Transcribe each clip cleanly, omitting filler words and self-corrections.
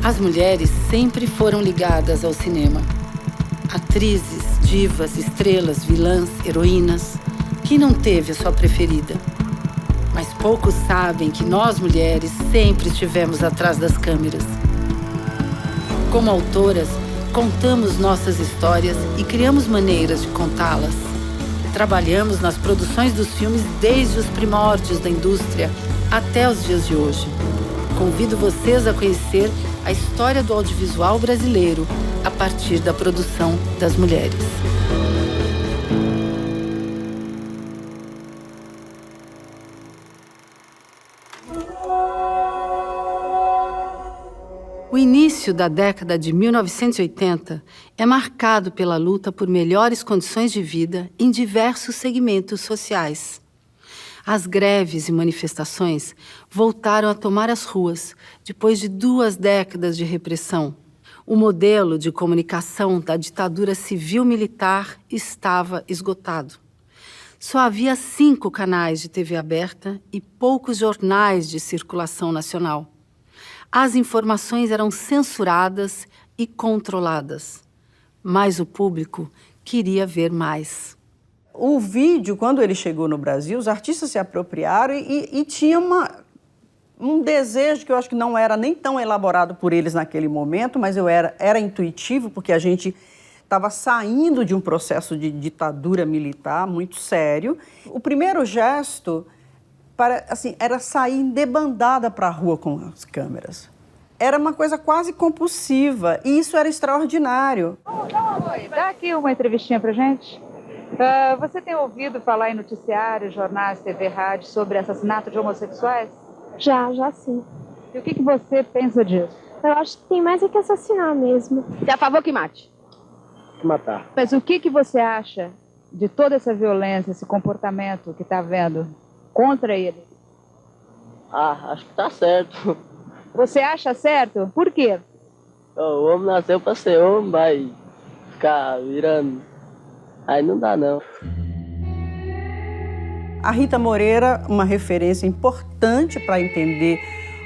As mulheres sempre foram ligadas ao cinema. Atrizes, divas, estrelas, vilãs, heroínas. Quem não teve a sua preferida? Mas poucos sabem que nós, mulheres, sempre estivemos atrás das câmeras. Como autoras, contamos nossas histórias e criamos maneiras de contá-las. Trabalhamos nas produções dos filmes desde os primórdios da indústria até os dias de hoje. Convido vocês a conhecer a história do audiovisual brasileiro a partir da produção das mulheres. O início da década de 1980 é marcado pela luta por melhores condições de vida em diversos segmentos sociais. As greves e manifestações voltaram a tomar as ruas depois de 2 décadas de repressão. O modelo de comunicação da ditadura civil-militar estava esgotado. Só havia 5 canais de TV aberta e poucos jornais de circulação nacional. As informações eram censuradas e controladas, mas o público queria ver mais. O vídeo, quando ele chegou no Brasil, os artistas se apropriaram e tinha um desejo que eu acho que não era nem tão elaborado por eles naquele momento, mas era intuitivo, porque a gente estava saindo de um processo de ditadura militar muito sério. O primeiro gesto era sair debandada para a rua com as câmeras. Era uma coisa quase compulsiva e isso era extraordinário. Oi, dá aqui uma entrevistinha pra gente. Você tem ouvido falar em noticiários, jornais, TV, rádio sobre assassinato de homossexuais? Já sim. E o que você pensa disso? Eu acho que tem mais é que assassinar mesmo. Você é a favor que mate? Que matar. Mas o que você acha de toda essa violência, esse comportamento que está havendo contra ele? Acho que tá certo. Você acha certo? Por quê? O homem nasceu pra ser homem, vai ficar virando. Aí não dá, não. A Rita Moreira, uma referência importante para entender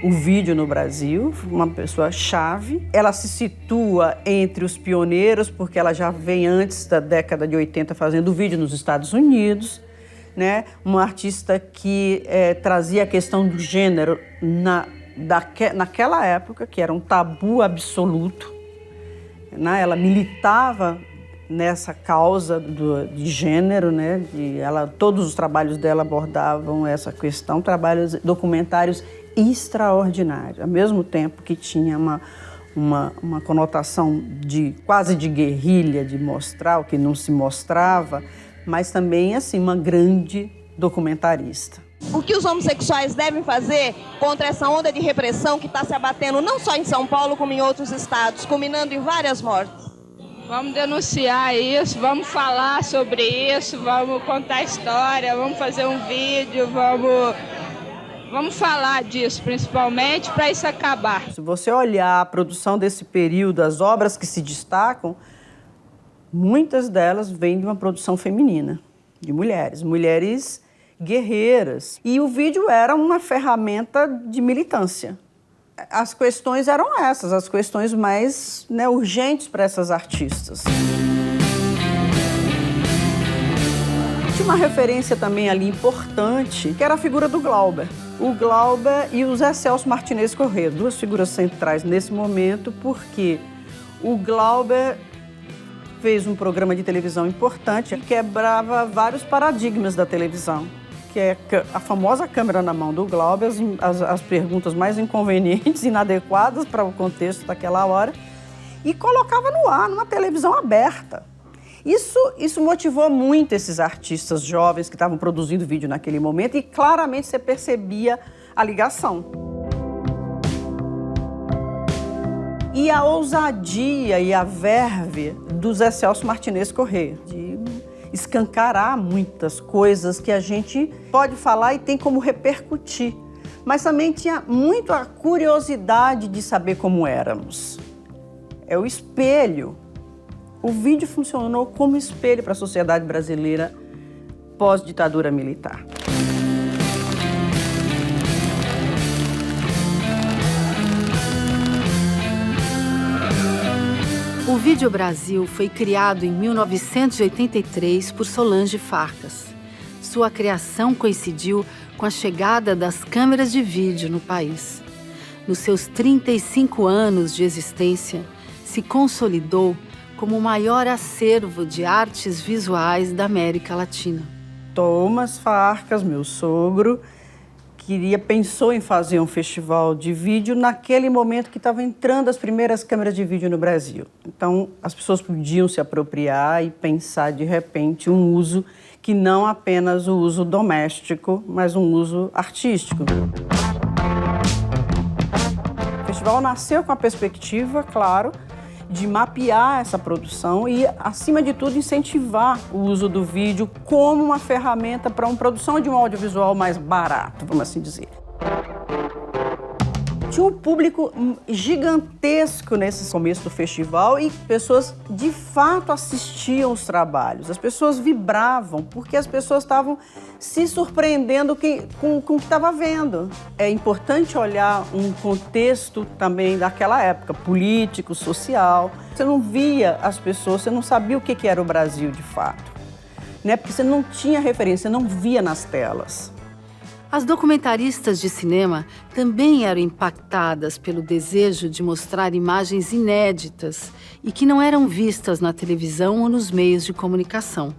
o vídeo no Brasil, uma pessoa chave. Ela se situa entre os pioneiros, porque ela já vem antes da década de 80 fazendo vídeo nos Estados Unidos, né? Uma artista que trazia a questão do gênero naquela época, que era um tabu absoluto, né? Ela militava nessa causa de gênero, né? Todos os trabalhos dela abordavam essa questão, documentários extraordinários, ao mesmo tempo que tinha uma conotação quase de guerrilha, de mostrar o que não se mostrava, mas também assim, uma grande documentarista. O que os homossexuais devem fazer contra essa onda de repressão que está se abatendo não só em São Paulo, como em outros estados, culminando em várias mortes? Vamos denunciar isso, vamos falar sobre isso, vamos contar a história, vamos fazer um vídeo, vamos falar disso, principalmente, para isso acabar. Se você olhar a produção desse período, as obras que se destacam, muitas delas vêm de uma produção feminina, de mulheres guerreiras. E o vídeo era uma ferramenta de militância. As questões eram essas, as questões mais urgentes para essas artistas. Tinha uma referência também ali importante, que era a figura do Glauber. O Glauber e o Zé Celso Martinez Corrêa, 2 figuras centrais nesse momento, porque o Glauber fez um programa de televisão importante que quebrava vários paradigmas da televisão, que é a famosa câmera na mão do Glauber, as perguntas mais inconvenientes, inadequadas para o contexto daquela hora, e colocava no ar, numa televisão aberta. Isso motivou muito esses artistas jovens que estavam produzindo vídeo naquele momento e claramente você percebia a ligação. E a ousadia e a verve do Zé Celso Martinez Corrêa, de escancarar muitas coisas que a gente pode falar e tem como repercutir. Mas também tinha muito a curiosidade de saber como éramos. É o espelho. O vídeo funcionou como espelho para a sociedade brasileira pós-ditadura militar. Vídeo Brasil foi criado em 1983 por Solange Farkas. Sua criação coincidiu com a chegada das câmeras de vídeo no país. Nos seus 35 anos de existência, se consolidou como o maior acervo de artes visuais da América Latina. Thomas Farkas, meu sogro, pensou em fazer um festival de vídeo naquele momento que estavam entrando as primeiras câmeras de vídeo no Brasil. Então, as pessoas podiam se apropriar e pensar, de repente, um uso que não apenas o uso doméstico, mas um uso artístico. O festival nasceu com a perspectiva, claro, de mapear essa produção e, acima de tudo, incentivar o uso do vídeo como uma ferramenta para uma produção de um audiovisual mais barato, vamos assim dizer. Tinha um público gigantesco nesse começo do festival e pessoas, de fato, assistiam os trabalhos. As pessoas vibravam porque as pessoas estavam se surpreendendo com o que estava vendo. É importante olhar um contexto também daquela época, político, social. Você não via as pessoas, você não sabia o que era o Brasil de fato, né? Porque você não tinha referência, você não via nas telas. As documentaristas de cinema também eram impactadas pelo desejo de mostrar imagens inéditas e que não eram vistas na televisão ou nos meios de comunicação.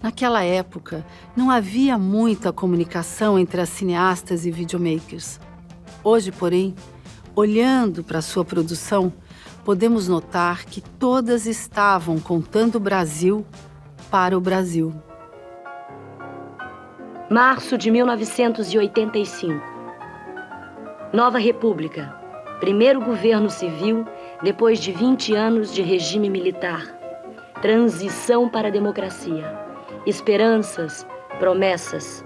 Naquela época, não havia muita comunicação entre as cineastas e videomakers. Hoje, porém, olhando para sua produção, podemos notar que todas estavam contando o Brasil para o Brasil. Março de 1985. Nova República. Primeiro governo civil depois de 20 anos de regime militar. Transição para a democracia. Esperanças, promessas.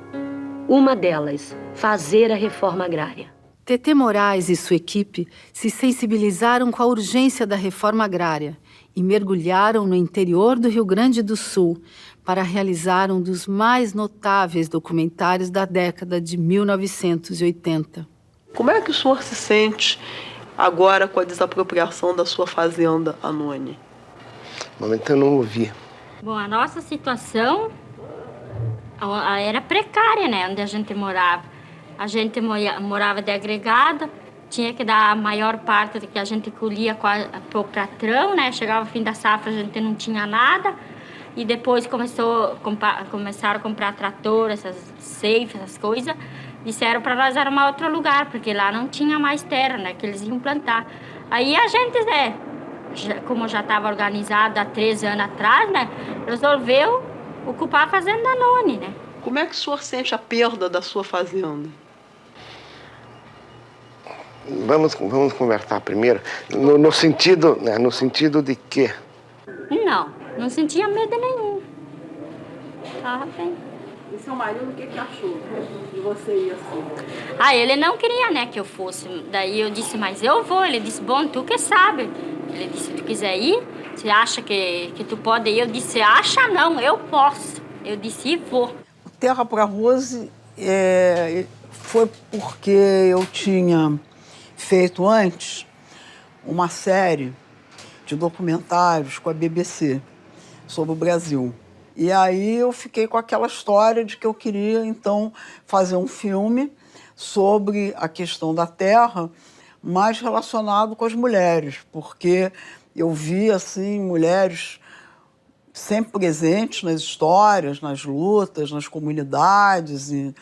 Uma delas, fazer a reforma agrária. Tetê Moraes e sua equipe se sensibilizaram com a urgência da reforma agrária e mergulharam no interior do Rio Grande do Sul para realizar um dos mais notáveis documentários da década de 1980. Como é que o senhor se sente agora com a desapropriação da sua fazenda, Anone? No momento eu não ouvi. Bom, a nossa situação era precária, né, onde a gente morava. A gente morava de agregada, tinha que dar a maior parte do que a gente colhia para o patrão, né? Chegava o fim da safra, a gente não tinha nada. E depois começaram a comprar trator, essas ceifas, essas coisas. Disseram para nós era outro lugar, porque lá não tinha mais terra, né? Que eles iam plantar. Aí a gente, né? Como já estava organizado há 13 anos atrás, né? Resolveu ocupar a fazenda Anone, né? Como é que o senhor sente a perda da sua fazenda? Vamos conversar primeiro. No sentido, né? No sentido de quê? Não sentia medo nenhum. Tava bem. E seu marido, o que achou de você ir assim? Ele não queria, né, que eu fosse. Daí eu disse, mas eu vou. Ele disse, bom, tu que sabe. Ele disse, se tu quiser ir, você acha que tu pode ir? Eu disse, acha não, eu posso. Eu disse, vou. Terra para Rose foi porque eu tinha feito antes uma série de documentários com a BBC sobre o Brasil. E aí eu fiquei com aquela história de que eu queria, então, fazer um filme sobre a questão da terra, mais relacionado com as mulheres, porque eu vi, assim, mulheres sempre presentes nas histórias, nas lutas, nas comunidades. E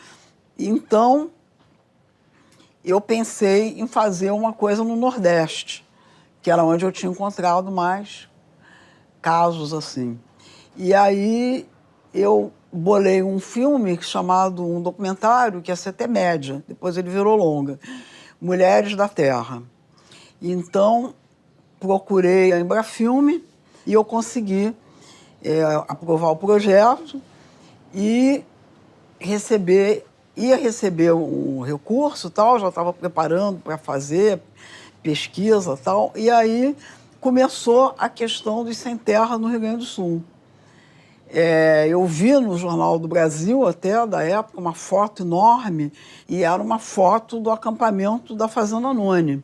então, eu pensei em fazer uma coisa no Nordeste, que era onde eu tinha encontrado mais casos assim. E aí eu bolei um filme chamado, um documentário, que ia ser até média, depois ele virou longa, Mulheres da Terra. Então, procurei a Embrafilme e eu consegui aprovar o projeto e ia receber um recurso, tal, já estava preparando para fazer pesquisa, tal, e aí começou a questão dos sem terra no Rio Grande do Sul. Eu vi no Jornal do Brasil, até da época, uma foto enorme, e era uma foto do acampamento da Fazenda Anone,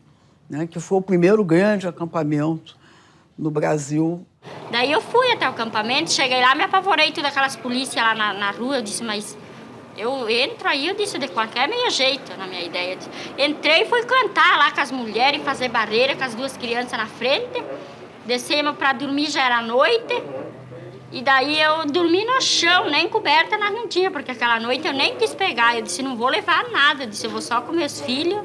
né, que foi o primeiro grande acampamento no Brasil. Daí eu fui até o acampamento, cheguei lá, me apavorei, todas aquelas polícias lá na rua, eu disse, mas eu entro aí, eu disse, de qualquer meio jeito, na minha ideia. Entrei e fui cantar lá com as mulheres, fazer barreira com as duas crianças na frente, descemos para dormir, já era noite, e daí eu dormi no chão, nem coberta nós não tinha, porque aquela noite eu nem quis pegar, eu disse, não vou levar nada, eu disse, eu vou só com meus filhos,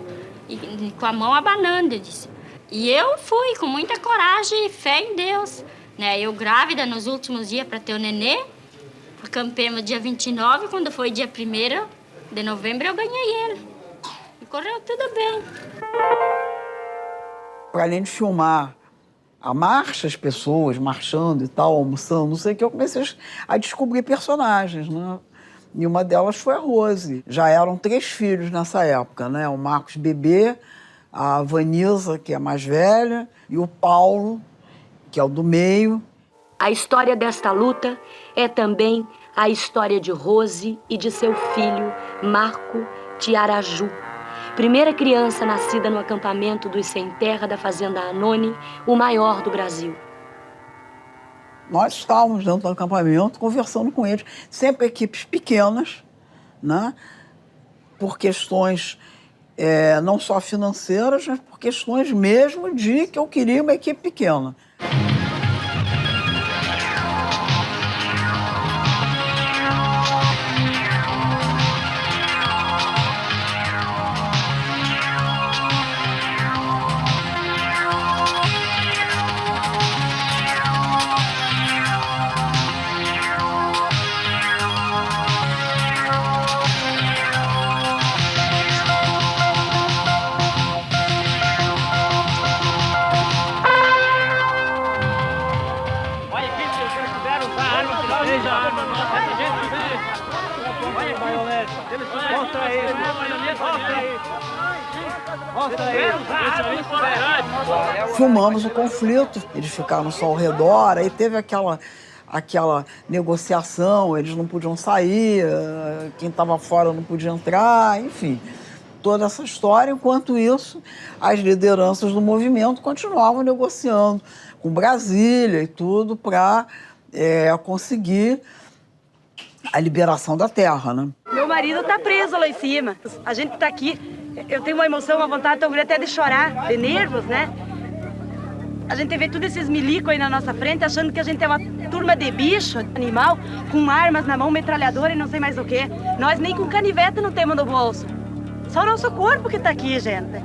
e com a mão abanando, eu disse. E eu fui com muita coragem e fé em Deus. Né? Eu grávida nos últimos dias para ter o nenê, acampemos dia 29, quando foi dia 1º de novembro eu ganhei ele. E correu tudo bem. Para além de filmar a marcha, as pessoas marchando e tal, almoçando, não sei o que, eu comecei a descobrir personagens, né? E uma delas foi a Rose. Já eram 3 filhos nessa época, né? O Marcos bebê, a Vanisa, que é a mais velha, e o Paulo, que é o do meio. A história desta luta é também a história de Rose e de seu filho, Marco Tiaraju, primeira criança nascida no acampamento dos Sem Terra da Fazenda Anone, o maior do Brasil. Nós estávamos dentro do acampamento conversando com eles, sempre equipes pequenas, né? Por questões não só financeiras, mas por questões mesmo de que eu queria uma equipe pequena. Filmamos o conflito, eles ficaram só ao redor, aí teve aquela negociação, eles não podiam sair, quem estava fora não podia entrar, enfim. Toda essa história, enquanto isso, as lideranças do movimento continuavam negociando com Brasília e tudo para conseguir a liberação da terra, né? Meu marido tá preso lá em cima. A gente tá aqui. Eu tenho uma emoção, uma vontade tão grande até de chorar, de nervos, né? A gente vê todos esses milicos aí na nossa frente, achando que a gente é uma turma de bicho, animal, com armas na mão, metralhadora e não sei mais o quê. Nós nem com canivete não temos no bolso. Só o nosso corpo que tá aqui, gente.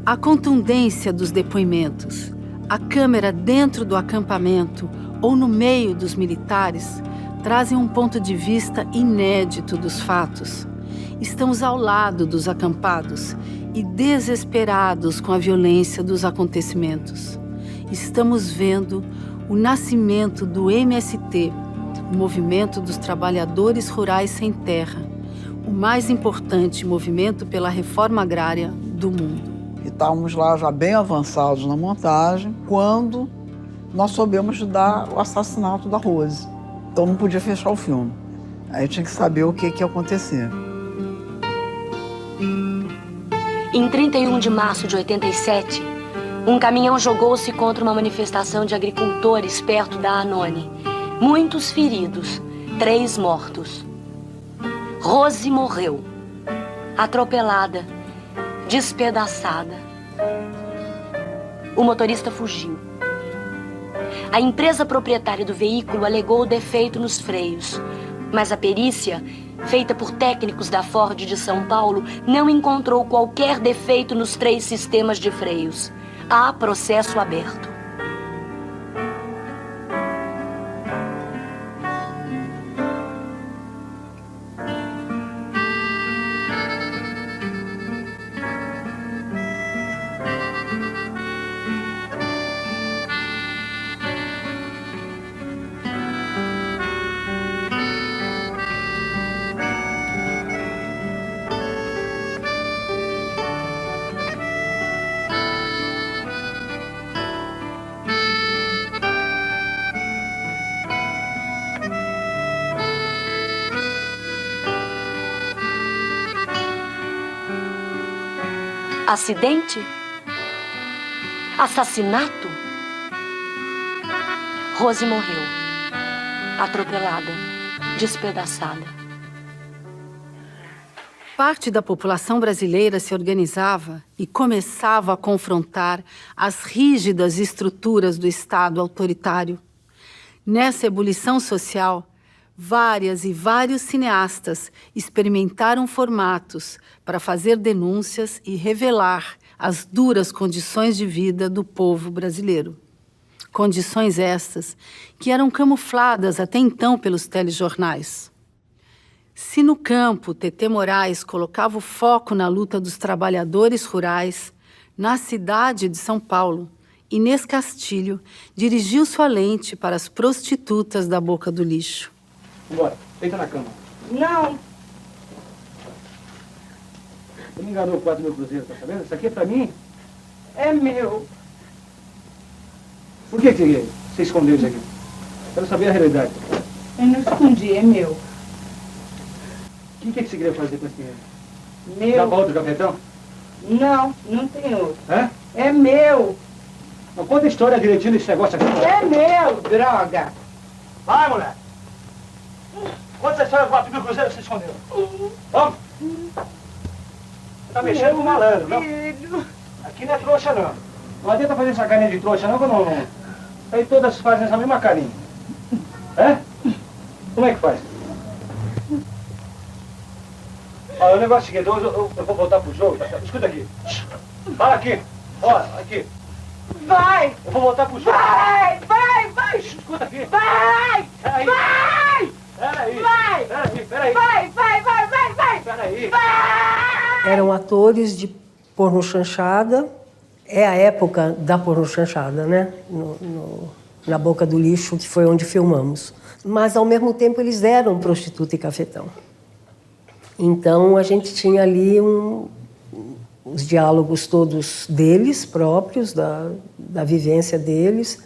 A contundência dos depoimentos, a câmera dentro do acampamento ou no meio dos militares trazem um ponto de vista inédito dos fatos. Estamos ao lado dos acampados e desesperados com a violência dos acontecimentos. Estamos vendo o nascimento do MST, o Movimento dos Trabalhadores Rurais Sem Terra, o mais importante movimento pela reforma agrária do mundo. E estávamos lá já bem avançados na montagem, quando nós soubemos dar o assassinato da Rose. Então não podia fechar o filme. Aí tinha que saber o que ia acontecer. Em 31 de março de 87, um caminhão jogou-se contra uma manifestação de agricultores perto da Anone. Muitos feridos, 3 mortos. Rose morreu, atropelada, despedaçada. O motorista fugiu. A empresa proprietária do veículo alegou o defeito nos freios, mas a perícia, feita por técnicos da Ford de São Paulo, não encontrou qualquer defeito nos 3 sistemas de freios. Há processo aberto. Acidente? Assassinato? Rose morreu, atropelada, despedaçada. Parte da população brasileira se organizava e começava a confrontar as rígidas estruturas do Estado autoritário. Nessa ebulição social, várias e vários cineastas experimentaram formatos para fazer denúncias e revelar as duras condições de vida do povo brasileiro. Condições estas que eram camufladas até então pelos telejornais. Se no campo Tetê Moraes colocava o foco na luta dos trabalhadores rurais, na cidade de São Paulo, Inês Castilho dirigiu sua lente para as prostitutas da Boca do Lixo. Bora, deita na cama. Não. Você me enganou 4 mil cruzeiros, tá sabendo? Isso aqui é pra mim? É meu. Por que você escondeu isso aqui? Quero saber a realidade. Eu não escondi, é meu. O que você queria fazer com esse dinheiro? Meu. Dá volta do cafetão? Não, não tem outro. É? É meu. Não conta a história direitinho desse negócio aqui. É meu, droga. Vai, moleque. Conta essa história do 4 mil cruzeiros que você escondeu. Vamos. Tá mexendo com malandro, não? Aqui não é trouxa, não. Não adianta fazer essa carinha de trouxa, não, que eu não... Aí todas fazem essa mesma carinha. É? Como é que faz? Olha, o negócio é o seguinte, eu vou voltar pro jogo, tá? Escuta aqui. Fala aqui. Olha, aqui. Vai! Eu vou voltar pro jogo. Vai! Vai! Vai! Escuta aqui. Vai! Peraí. Vai! Peraí. Vai! Peraí. Vai! Vai! Vai! Vai! Vai! Peraí. Vai! Eram atores de porno chanchada. É a época da porno chanchada, né? Na Boca do Lixo, que foi onde filmamos. Mas, ao mesmo tempo, eles eram prostituta e cafetão. Então, a gente tinha ali os diálogos todos deles próprios, da vivência deles.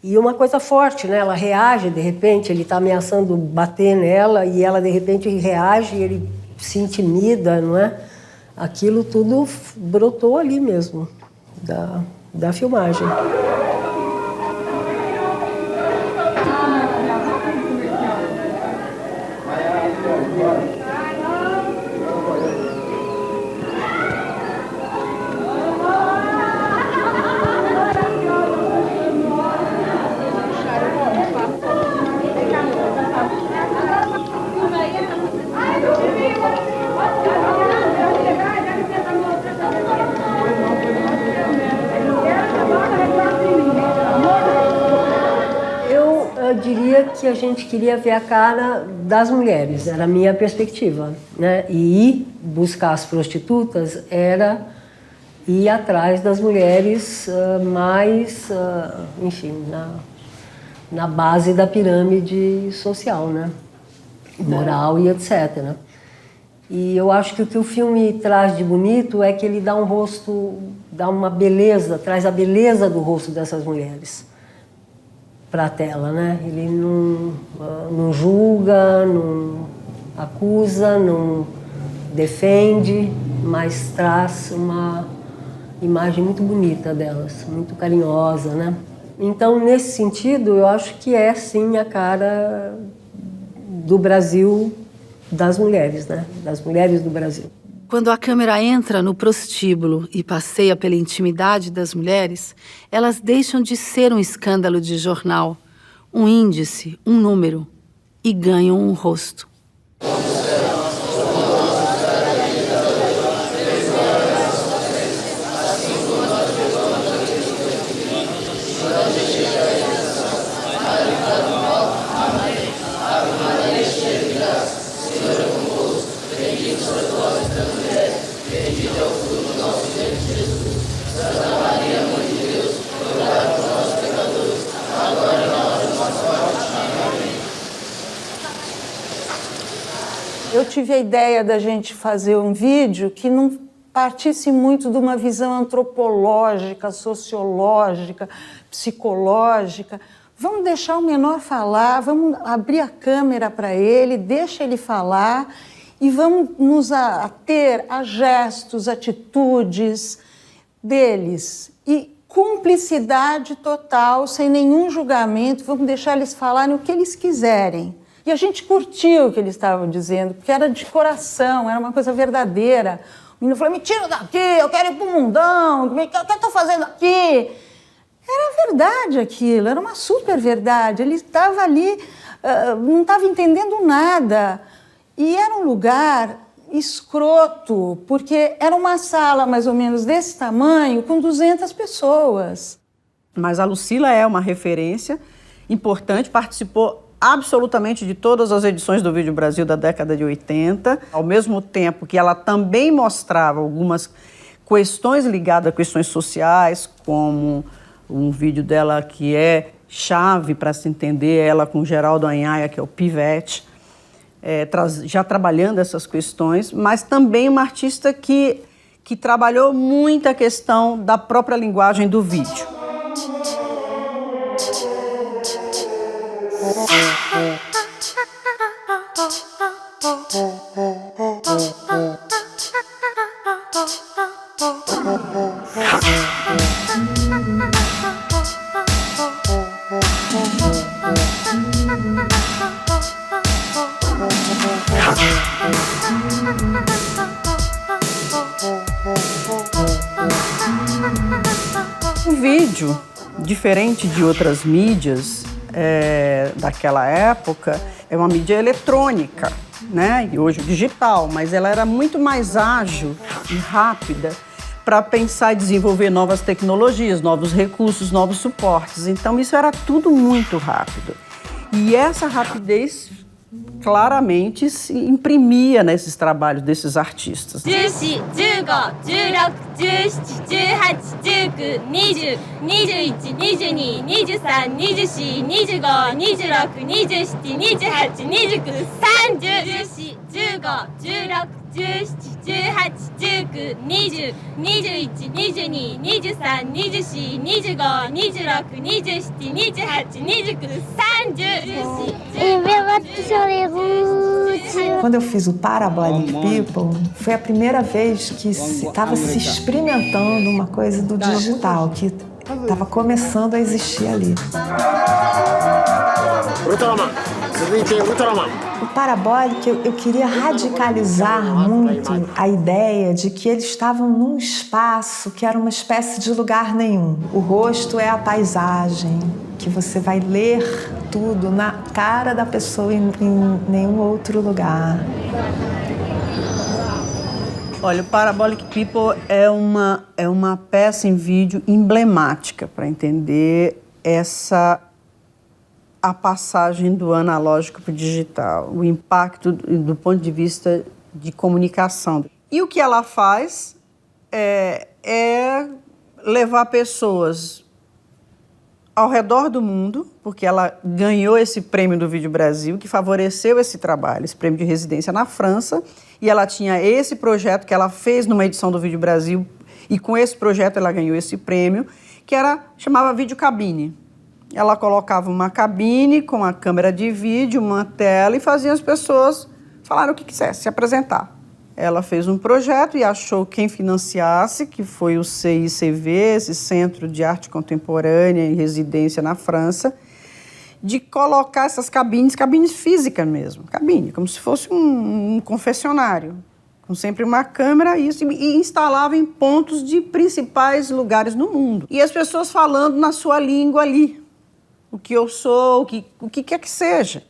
E uma coisa forte, né? Ela reage, de repente, ele está ameaçando bater nela e ela, de repente, reage e ele se intimida, não é? Aquilo tudo brotou ali mesmo, da filmagem. Eu diria que a gente queria ver a cara das mulheres, era a minha perspectiva, né? E ir buscar as prostitutas era ir atrás das mulheres mais, enfim, na base da pirâmide social, né? Moral e etc. E eu acho que o que o filme traz de bonito é que ele dá um rosto, dá uma beleza, traz a beleza do rosto dessas mulheres para a tela, né? Ele não julga, não acusa, não defende, mas traz uma imagem muito bonita delas, muito carinhosa, né? Então, nesse sentido, eu acho que é, sim, a cara do Brasil, das mulheres, né? Das mulheres do Brasil. Quando a câmera entra no prostíbulo e passeia pela intimidade das mulheres, elas deixam de ser um escândalo de jornal, um índice, um número, e ganham um rosto. Eu tive a ideia da gente fazer um vídeo que não partisse muito de uma visão antropológica, sociológica, psicológica. Vamos deixar o menor falar, vamos abrir a câmera para ele, deixa ele falar e vamos nos ater a gestos, atitudes deles. E cumplicidade total, sem nenhum julgamento, vamos deixar eles falarem o que eles quiserem. E a gente curtiu o que eles estavam dizendo, porque era de coração, era uma coisa verdadeira. O menino falou, me tira daqui, eu quero ir pro mundão, o que eu estou fazendo aqui? Era verdade aquilo, era uma super verdade. Ele estava ali, não estava entendendo nada. E era um lugar escroto, porque era uma sala mais ou menos desse tamanho, com 200 pessoas. Mas a Lucila é uma referência importante, participou absolutamente de todas as edições do Vídeo Brasil da década de 80, ao mesmo tempo que ela também mostrava algumas questões ligadas a questões sociais, como um vídeo dela que é chave para se entender, ela com Geraldo Anhaia, que é o Pivete, já trabalhando essas questões, mas também uma artista que trabalhou muito a questão da própria linguagem do vídeo. O vídeo, diferente de outras mídias daquela época, é uma mídia eletrônica, né? E hoje digital, mas ela era muito mais ágil e rápida para pensar e desenvolver novas tecnologias, novos recursos, novos suportes. Então isso era tudo muito rápido. E essa rapidez claramente se imprimia nesses trabalhos desses artistas. 14, 15, 16, 17, 18, 19, 21, 22, 23, 24, 25, 26, 27, 28, 29, 30, 14, 15, 16, 17, 18, 19, 20, 21, 22, 23, 24, 25, 26, 27, 28, 29, 30. Quando eu fiz o Parabolic People, foi a primeira vez que estava se experimentando uma coisa do digital, que estava começando a existir ali. O Parabolic, eu queria radicalizar muito a ideia de que eles estavam num espaço que era uma espécie de lugar nenhum. O rosto é a paisagem, que você vai ler tudo na cara da pessoa em nenhum outro lugar. Olha, o Parabolic People é uma peça em vídeo emblemática para entender a passagem do analógico para o digital, o impacto do ponto de vista de comunicação. E o que ela faz é levar pessoas ao redor do mundo, porque ela ganhou esse prêmio do Vídeo Brasil, que favoreceu esse trabalho, esse prêmio de residência na França, e ela tinha esse projeto que ela fez numa edição do Vídeo Brasil, e com esse projeto ela ganhou esse prêmio, que chamava Videocabine. Ela colocava uma cabine com a câmera de vídeo, uma tela, e fazia as pessoas falarem o que quisessem, se apresentar. Ela fez um projeto e achou quem financiasse, que foi o CICV, esse Centro de Arte Contemporânea em residência na França, de colocar essas cabines físicas mesmo, cabine, como se fosse um confessionário, com sempre uma câmera e instalava em pontos de principais lugares no mundo. E as pessoas falando na sua língua ali, o que eu sou, o que quer que seja.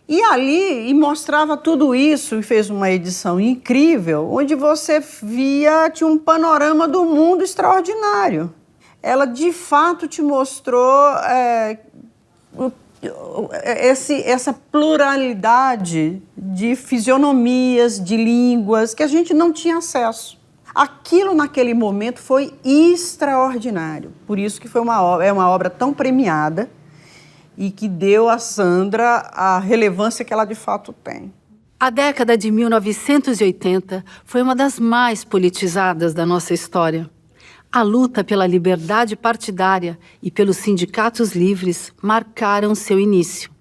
E ali, mostrava tudo isso, e fez uma edição incrível, onde você tinha um panorama do mundo extraordinário. Ela, de fato, te mostrou essa pluralidade de fisionomias, de línguas, que a gente não tinha acesso. Aquilo, naquele momento, foi extraordinário. Por isso que é uma obra tão premiada, e que deu a Sandra a relevância que ela de fato tem. A década de 1980 foi uma das mais politizadas da nossa história. A luta pela liberdade partidária e pelos sindicatos livres marcaram seu início.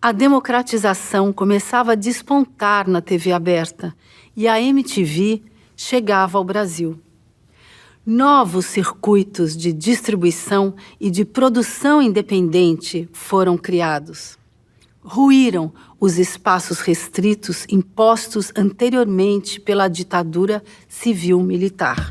A democratização começava a despontar na TV aberta e a MTV chegava ao Brasil. Novos circuitos de distribuição e de produção independente foram criados. Ruíram os espaços restritos impostos anteriormente pela ditadura civil-militar.